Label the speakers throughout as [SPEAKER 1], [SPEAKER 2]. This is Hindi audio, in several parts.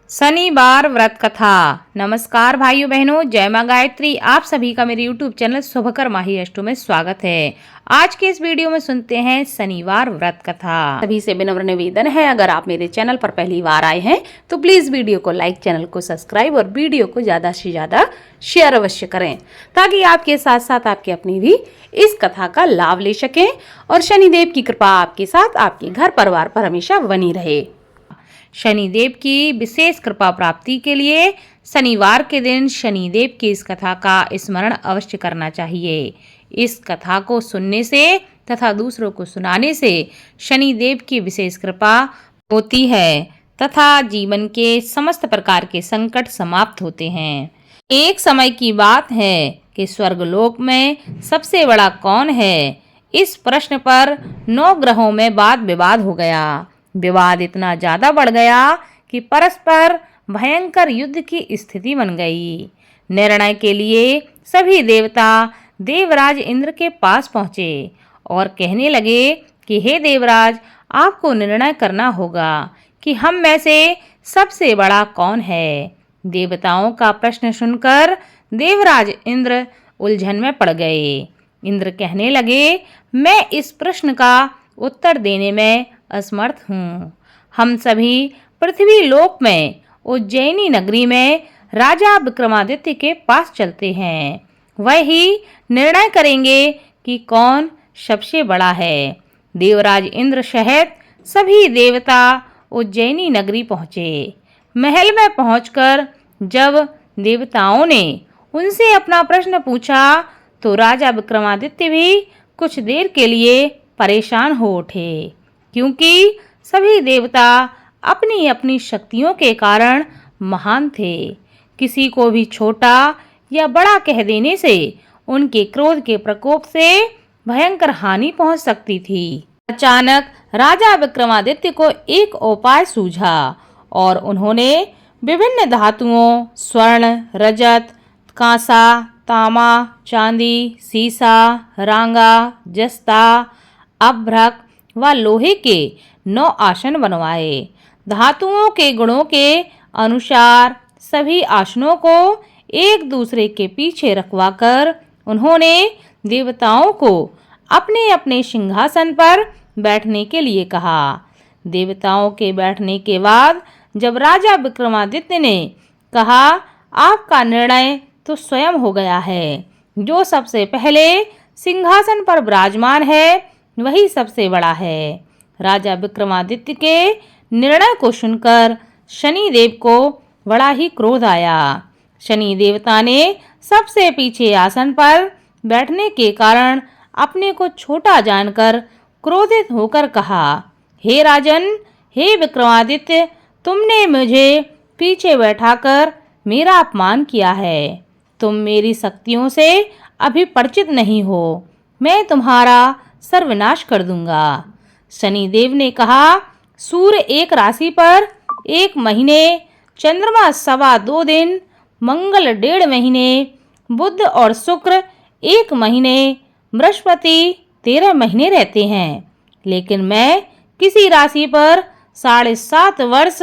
[SPEAKER 1] शनिवार व्रत कथा। नमस्कार भाइयों बहनों, जय मां गायत्री। आप सभी का मेरे YouTube चैनल शुभकर माही अष्टो में स्वागत है। आज के इस वीडियो में सुनते हैं शनिवार व्रत कथा। सभी से विनम्र निवेदन है, अगर आप मेरे चैनल पर पहली बार आए हैं तो प्लीज वीडियो को लाइक, चैनल को सब्सक्राइब और वीडियो को ज्यादा से ज्यादा शेयर अवश्य करें, ताकि आपके साथ साथ आपके अपने भी इस कथा का लाभ ले सकें और शनिदेव की कृपा आपके साथ, आपके घर परिवार पर हमेशा बनी रहे। शनिदेव की विशेष कृपा प्राप्ति के लिए शनिवार के दिन शनिदेव की इस कथा का स्मरण अवश्य करना चाहिए। इस कथा को सुनने से तथा दूसरों को सुनाने से शनिदेव की विशेष कृपा होती है तथा जीवन के समस्त प्रकार के संकट समाप्त होते हैं। एक समय की बात है कि स्वर्गलोक में सबसे बड़ा कौन है, इस प्रश्न पर 9 ग्रहों में वाद विवाद हो गया। विवाद इतना ज्यादा बढ़ गया कि परस्पर भयंकर युद्ध की स्थिति बन गई। निर्णय के लिए सभी देवता देवराज इंद्र के पास पहुंचे और कहने लगे कि हे देवराज, आपको निर्णय करना होगा कि हम में से सबसे बड़ा कौन है। देवताओं का प्रश्न सुनकर देवराज इंद्र उलझन में पड़ गए। इंद्र कहने लगे, मैं इस प्रश्न का उत्तर देने में असमर्थ हूँ। हम सभी पृथ्वी लोक में उज्जैनी नगरी में राजा विक्रमादित्य के पास चलते हैं। वह ही निर्णय करेंगे कि कौन सबसे बड़ा है। देवराज इंद्र सहित सभी देवता उज्जैनी नगरी पहुँचे। महल में पहुंचकर जब देवताओं ने उनसे अपना प्रश्न पूछा तो राजा विक्रमादित्य भी कुछ देर के लिए परेशान हो उठे, क्योंकि सभी देवता अपनी अपनी शक्तियों के कारण महान थे। किसी को भी छोटा या बड़ा कह देने से उनके क्रोध के प्रकोप से भयंकर हानि पहुंच सकती थी। अचानक राजा विक्रमादित्य को एक उपाय सूझा और उन्होंने विभिन्न धातुओं स्वर्ण, रजत, कांसा, तांबा, चांदी, सीसा, रांगा, जस्ता, अभ्रक व लोहे के 9 आसन बनवाए। धातुओं के गुणों के अनुसार सभी आसनों को एक दूसरे के पीछे रखवाकर उन्होंने देवताओं को अपने अपने सिंहासन पर बैठने के लिए कहा। देवताओं के बैठने के बाद जब राजा विक्रमादित्य ने कहा, आपका निर्णय तो स्वयं हो गया है। जो सबसे पहले सिंहासन पर विराजमान है वही सबसे बड़ा है। राजा विक्रमादित्य के निर्णय को सुनकर शनिदेव को बड़ा ही क्रोध आया। शनि देवता ने सबसे पीछे आसन पर बैठने के कारण अपने को छोटा जानकर क्रोधित होकर कहा, हे राजन, हे विक्रमादित्य, तुमने मुझे पीछे बैठाकर मेरा अपमान किया है। तुम मेरी शक्तियों से अभी परिचित नहीं हो। मैं तुम्हारा सर्वनाश कर दूंगा। शनिदेव ने कहा, सूर्य एक राशि पर 1 महीने, चंद्रमा 2.25 दिन, मंगल 1.5 महीने, बुध और शुक्र 1 महीने, बृहस्पति 13 महीने रहते हैं, लेकिन मैं किसी राशि पर 7.5 वर्ष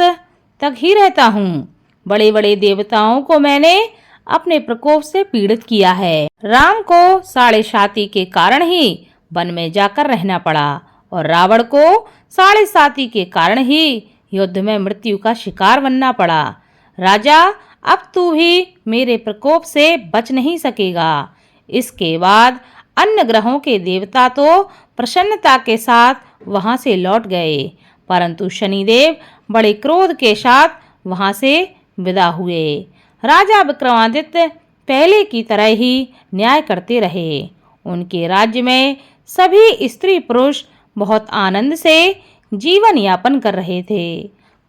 [SPEAKER 1] तक ही रहता हूँ। बड़े बड़े देवताओं को मैंने अपने प्रकोप से पीड़ित किया है। राम को 7.5 के कारण ही वन में जाकर रहना पड़ा और रावण को 7.5 के कारण ही युद्ध में मृत्यु का शिकार बनना पड़ा। राजा, अब तू भी मेरे प्रकोप से बच नहीं सकेगा। इसके बाद अन्य ग्रहों के देवता तो प्रसन्नता के साथ वहां से लौट गए, परंतु शनिदेव बड़े क्रोध के साथ वहां से विदा हुए। राजा विक्रमादित्य पहले की तरह ही न्याय करते रहे। उनके राज्य में सभी स्त्री पुरुष बहुत आनंद से जीवन यापन कर रहे थे।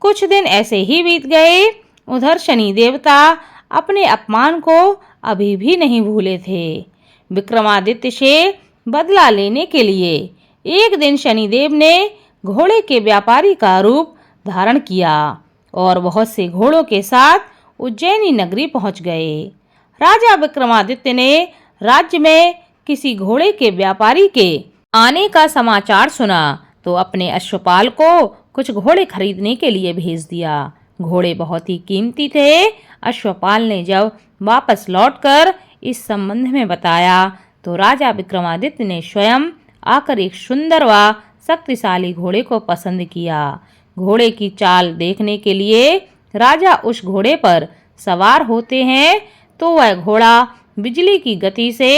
[SPEAKER 1] कुछ दिन ऐसे ही बीत गए। उधर शनि देवता अपने अपमान को अभी भी नहीं भूले थे। विक्रमादित्य से बदला लेने के लिए एक दिन शनिदेव ने घोड़े के व्यापारी का रूप धारण किया और बहुत से घोड़ों के साथ उज्जैनी नगरी पहुंच गए। राजा विक्रमादित्य ने राज्य में किसी घोड़े के व्यापारी के आने का समाचार सुना तो अपने अश्वपाल को कुछ घोड़े खरीदने के लिए भेज दिया। घोड़े बहुत ही कीमती थे। अश्वपाल ने जब वापस लौटकर इस संबंध में बताया तो राजा विक्रमादित्य ने स्वयं आकर एक सुंदर व शक्तिशाली घोड़े को पसंद किया। घोड़े की चाल देखने के लिए राजा उस घोड़े पर सवार होते हैं तो वह घोड़ा बिजली की गति से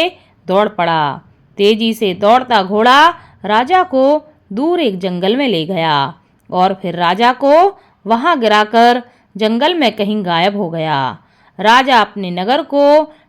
[SPEAKER 1] दौड़ पड़ा। तेजी से दौड़ता घोड़ा राजा को दूर एक जंगल में ले गया और फिर राजा को वहां गिराकर जंगल में कहीं गायब हो गया। राजा अपने नगर को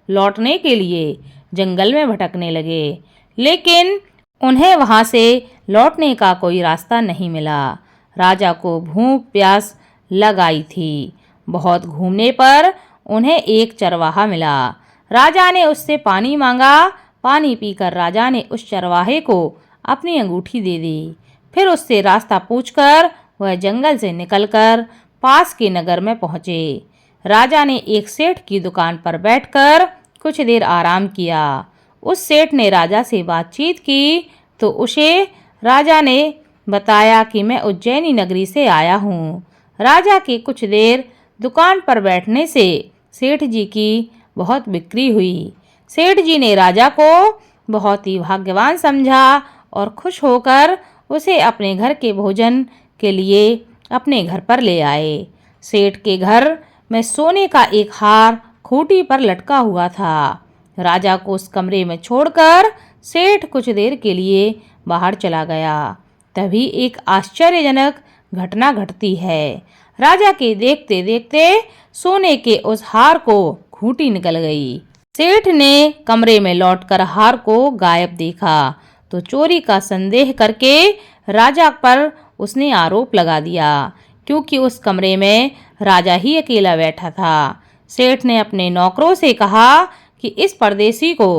[SPEAKER 1] लौटने के लिए जंगल में भटकने लगे, लेकिन उन्हें वहां से लौटने का कोई रास्ता नहीं मिला। राजा को भूख प्यास लग आई थी। बहुत घूमने पर उन्हें एक चरवाहा मिला। राजा ने उससे पानी मांगा। पानी पीकर राजा ने उस चरवाहे को अपनी अंगूठी दे दी। फिर उससे रास्ता पूछकर वह जंगल से निकलकर पास के नगर में पहुंचे। राजा ने एक सेठ की दुकान पर बैठकर कुछ देर आराम किया। उस सेठ ने राजा से बातचीत की तो उसे राजा ने बताया कि मैं उज्जैनी नगरी से आया हूँ। राजा के कुछ देर दुकान पर बैठने से सेठ जी की बहुत बिक्री हुई। सेठ जी ने राजा को बहुत ही भाग्यवान समझा और खुश होकर उसे अपने घर के भोजन के लिए अपने घर पर ले आए। सेठ के घर में सोने का एक हार खूंटी पर लटका हुआ था। राजा को उस कमरे में छोड़कर सेठ कुछ देर के लिए बाहर चला गया। तभी एक आश्चर्यजनक घटना घटती है। राजा के देखते देखते सोने के उस हार को खूंटी निकल गई। सेठ ने कमरे में लौटकर हार को गायब देखा तो चोरी का संदेह करके राजा पर उसने आरोप लगा दिया, क्योंकि उस कमरे में राजा ही अकेला बैठा था। सेठ ने अपने नौकरों से कहा कि इस परदेसी को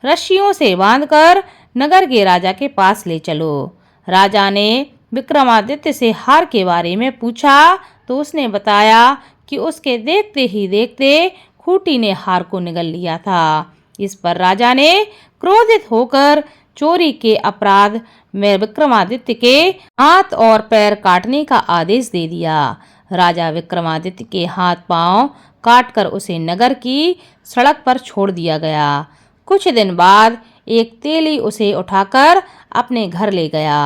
[SPEAKER 1] रस्सियों से बांधकर नगर के राजा के पास ले चलो। राजा ने विक्रमादित्य से हार के बारे में पूछा तो उसने बताया कि उसके देखते ही देखते खूंटी ने हार को निगल लिया था। इस पर राजा ने क्रोधित होकर चोरी के अपराध में विक्रमादित्य के हाथ और पैर काटने का आदेश दे दिया। राजा विक्रमादित्य के हाथ पांव काटकर उसे नगर की सड़क पर छोड़ दिया गया। कुछ दिन बाद एक तेली उसे उठाकर अपने घर ले गया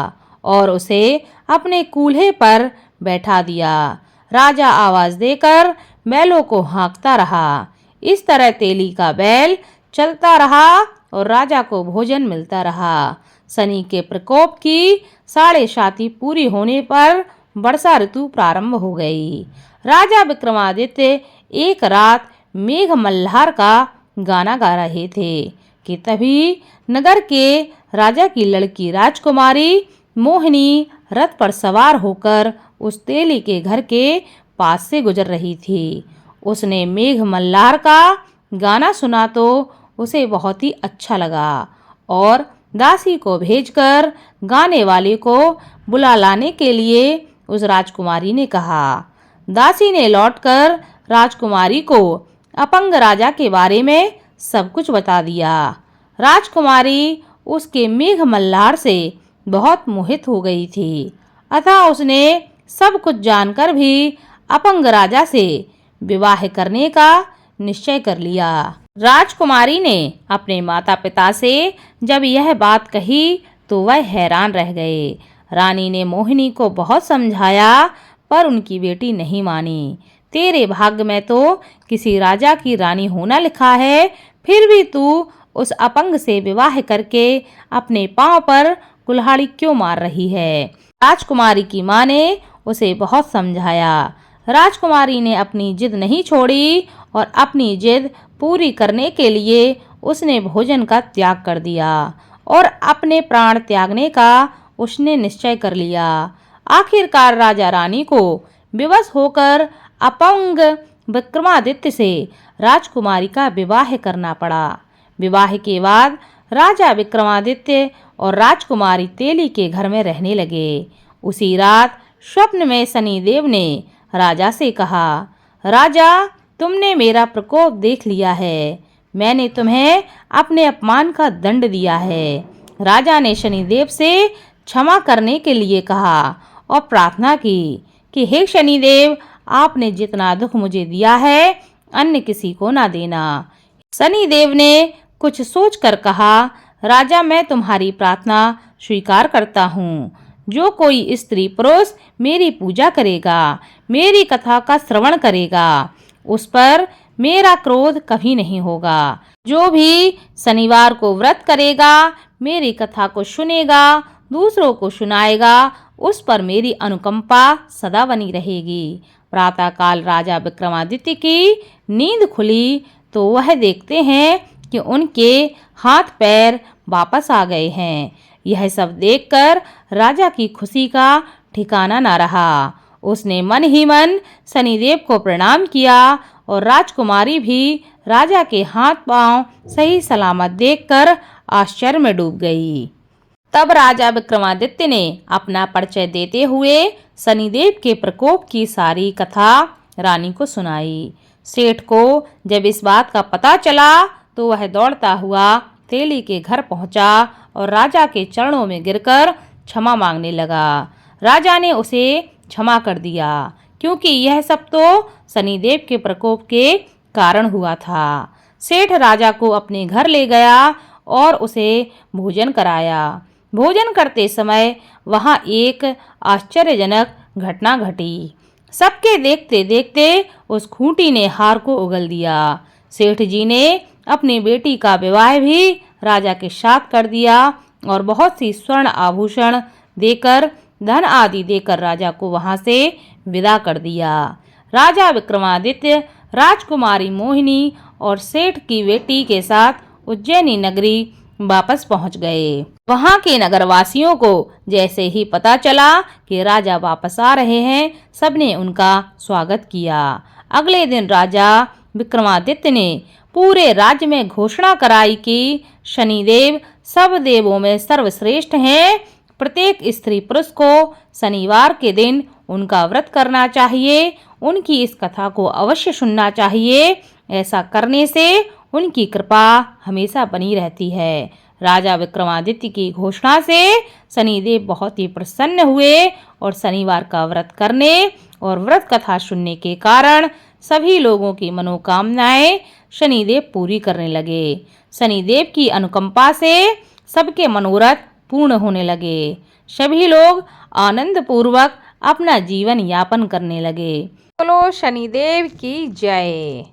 [SPEAKER 1] और उसे अपने कूल्हे पर बैठा दिया। राजा आवाज देकर बैलों को हाँकता रहा। इस तरह तेली का बैल चलता रहा और राजा को भोजन मिलता रहा। शनि के प्रकोप की 7.5 पूरी होने पर वर्षा ऋतु प्रारंभ हो गई। राजा विक्रमादित्य एक रात मेघ मल्हार का गाना गा रहे थे कि तभी नगर के राजा की लड़की राजकुमारी मोहिनी रथ पर सवार होकर उस तेली के घर के पास से गुजर रही थी। उसने मेघ मल्हार का गाना सुना तो उसे बहुत ही अच्छा लगा और दासी को भेजकर गाने वाले को बुला लाने के लिए उस राजकुमारी ने कहा। दासी ने लौटकर राजकुमारी को अपंग राजा के बारे में सब कुछ बता दिया। राजकुमारी उसके मेघ मल्हार से बहुत मोहित हो गई थी, अतः उसने सब कुछ जानकर भी अपंग राजा से विवाह करने का निश्चय कर लिया। राजकुमारी ने अपने माता पिता से जब यह बात कही तो वह हैरान रह गए। रानी ने मोहिनी को बहुत समझाया पर उनकी बेटी नहीं मानी। तेरे भाग्य में तो किसी राजा की रानी होना लिखा है, फिर भी तू उस अपंग से विवाह करके अपने पांव पर कुल्हाड़ी क्यों मार रही है। राजकुमारी की माँ ने उसे बहुत समझाया। राजकुमारी ने अपनी जिद नहीं छोड़ी और अपनी जिद पूरी करने के लिए उसने भोजन का त्याग कर दिया और अपने प्राण त्यागने का उसने निश्चय कर लिया। आखिरकार राजा रानी को विवश होकर अपंग विक्रमादित्य से राजकुमारी का विवाह करना पड़ा। विवाह के बाद राजा विक्रमादित्य और राजकुमारी तेली के घर में रहने लगे। उसी रात स्वप्न में शनिदेव ने राजा से कहा, राजा तुमने मेरा प्रकोप देख लिया है, मैंने तुम्हें अपने अपमान का दंड दिया है। राजा ने शनिदेव से क्षमा करने के लिए कहा और प्रार्थना की कि हे शनिदेव, आपने जितना दुख मुझे दिया है अन्य किसी को ना देना। शनिदेव ने कुछ सोचकर कहा, राजा मैं तुम्हारी प्रार्थना स्वीकार करता हूँ। जो कोई स्त्री पुरुष मेरी पूजा करेगा, मेरी कथा का श्रवण करेगा, उस पर मेरा क्रोध कभी नहीं होगा। जो भी शनिवार को व्रत करेगा, मेरी कथा को सुनेगा, दूसरों को सुनाएगा, उस पर मेरी अनुकंपा सदा बनी रहेगी। प्रातःकाल राजा विक्रमादित्य की नींद खुली तो वह देखते हैं कि उनके हाथ पैर वापस आ गए हैं। यह सब देखकर राजा की खुशी का ठिकाना न रहा। उसने मन ही मन शनिदेव को प्रणाम किया और राजकुमारी भी राजा के हाथ पांव सही सलामत देखकर आश्चर्य में डूब गई। तब राजा विक्रमादित्य ने अपना परिचय देते हुए शनिदेव के प्रकोप की सारी कथा रानी को सुनाई। सेठ को जब इस बात का पता चला तो वह दौड़ता हुआ तेली के घर पहुंचा और राजा के चरणों में गिरकर क्षमा मांगने लगा। राजा ने उसे क्षमा कर दिया क्योंकि यह सब तो शनिदेव के प्रकोप के कारण हुआ था। सेठ राजा को अपने घर ले गया और उसे भोजन कराया। भोजन करते समय वहां एक आश्चर्यजनक घटना घटी। सबके देखते देखते उस खूंटी ने हार को उगल दिया। सेठ जी ने अपनी बेटी का विवाह भी राजा के साथ कर दिया और बहुत सी स्वर्ण आभूषण देकर, धन आदि देकर राजा को वहां से विदा कर दिया। राजा विक्रमादित्य राजकुमारी मोहिनी और सेठ की बेटी के साथ उज्जैनी नगरी वापस पहुंच गए। वहां के नगरवासियों को जैसे ही पता चला कि राजा वापस आ रहे हैं, सबने उनका स्वागत किया। अगले दिन राजा विक्रमादित्य ने पूरे राज्य में घोषणा कराई कि शनिदेव सब देवों में सर्वश्रेष्ठ हैं। प्रत्येक स्त्री पुरुष को शनिवार के दिन उनका व्रत करना चाहिए, उनकी इस कथा को अवश्य सुनना चाहिए। ऐसा करने से उनकी कृपा हमेशा बनी रहती है। राजा विक्रमादित्य की घोषणा से शनिदेव बहुत ही प्रसन्न हुए और शनिवार का व्रत करने और व्रत कथा सुनने के कारण सभी लोगों की मनोकामनाएं शनिदेव पूरी करने लगे। शनिदेव की अनुकंपा से सबके मनोरथ पूर्ण होने लगे। सभी लोग आनंद पूर्वक अपना जीवन यापन करने लगे। बोलो शनिदेव की जय।